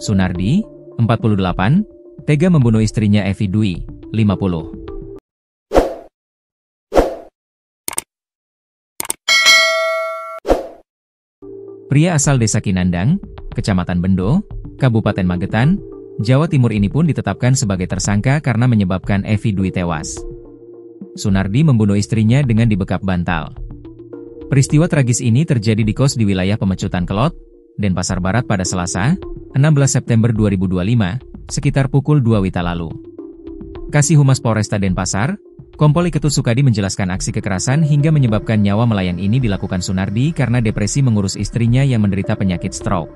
Sunardi, 48, tega membunuh istrinya Evi Dwi, 50. Pria asal Desa Kinandang, Kecamatan Bendo, Kabupaten Magetan, Jawa Timur ini pun ditetapkan sebagai tersangka karena menyebabkan Evi Dwi tewas. Sunardi membunuh istrinya dengan dibekap bantal. Peristiwa tragis ini terjadi di kos di wilayah Pemecutan Kelot, Denpasar Barat pada Selasa, 16 September 2025, sekitar pukul 2 WITA lalu. Kasih Humas Polresta Denpasar, Kompol Iketut Sukadi menjelaskan aksi kekerasan hingga menyebabkan nyawa melayang ini dilakukan Sunardi karena depresi mengurus istrinya yang menderita penyakit stroke.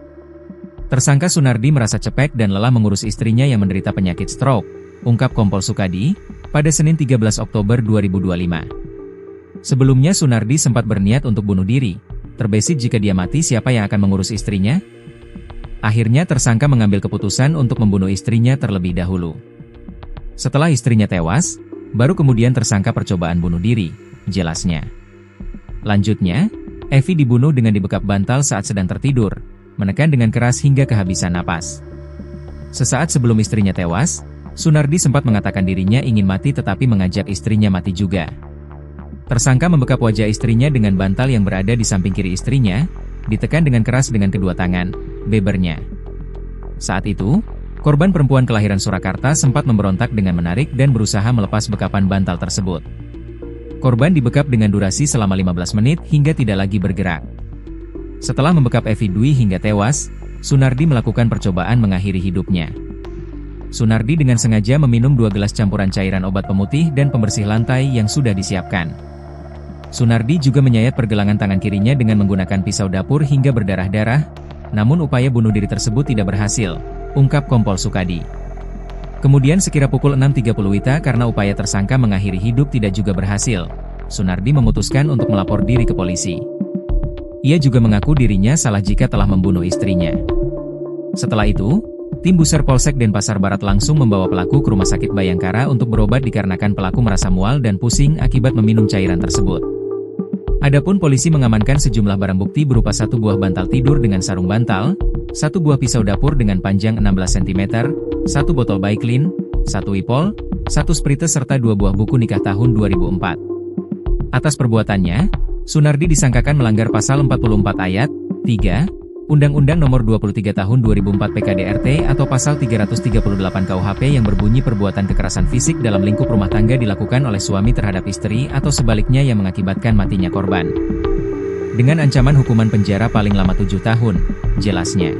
Tersangka Sunardi merasa cepek dan lelah mengurus istrinya yang menderita penyakit stroke, ungkap Kompol Sukadi, pada Senin 13 Oktober 2025. Sebelumnya Sunardi sempat berniat untuk bunuh diri, terbesit jika dia mati siapa yang akan mengurus istrinya? Akhirnya tersangka mengambil keputusan untuk membunuh istrinya terlebih dahulu. Setelah istrinya tewas, baru kemudian tersangka percobaan bunuh diri, jelasnya. Lanjutnya, Evi dibunuh dengan dibekap bantal saat sedang tertidur, menekan dengan keras hingga kehabisan napas. Sesaat sebelum istrinya tewas, Sunardi sempat mengatakan dirinya ingin mati tetapi mengajak istrinya mati juga. Tersangka membekap wajah istrinya dengan bantal yang berada di samping kiri istrinya, ditekan dengan keras dengan kedua tangan, bebernya. Saat itu, korban perempuan kelahiran Surakarta sempat memberontak dengan menarik dan berusaha melepas bekapan bantal tersebut. Korban dibekap dengan durasi selama 15 menit hingga tidak lagi bergerak. Setelah membekap Evi Dwi hingga tewas, Sunardi melakukan percobaan mengakhiri hidupnya. Sunardi dengan sengaja meminum 2 gelas campuran cairan obat pemutih dan pembersih lantai yang sudah disiapkan. Sunardi juga menyayat pergelangan tangan kirinya dengan menggunakan pisau dapur hingga berdarah-darah, namun upaya bunuh diri tersebut tidak berhasil, ungkap Kompol Sukadi. Kemudian sekira pukul 6.30 WITA karena upaya tersangka mengakhiri hidup tidak juga berhasil, Sunardi memutuskan untuk melapor diri ke polisi. Ia juga mengaku dirinya salah jika telah membunuh istrinya. Setelah itu, tim Buser Polsek Denpasar Barat langsung membawa pelaku ke Rumah Sakit Bayangkara untuk berobat dikarenakan pelaku merasa mual dan pusing akibat meminum cairan tersebut. Adapun polisi mengamankan sejumlah barang bukti berupa 1 buah bantal tidur dengan sarung bantal, 1 buah pisau dapur dengan panjang 16 cm, 1 botol Baiklin, 1 Ipol, 1 Sprites serta 2 buah buku nikah tahun 2004. Atas perbuatannya, Sunardi disangkakan melanggar pasal 44 ayat 3, Undang-Undang Nomor 23 Tahun 2004 PKDRT atau pasal 338 KUHP yang berbunyi perbuatan kekerasan fisik dalam lingkup rumah tangga dilakukan oleh suami terhadap istri atau sebaliknya yang mengakibatkan matinya korban. Dengan ancaman hukuman penjara paling lama 7 tahun, jelasnya.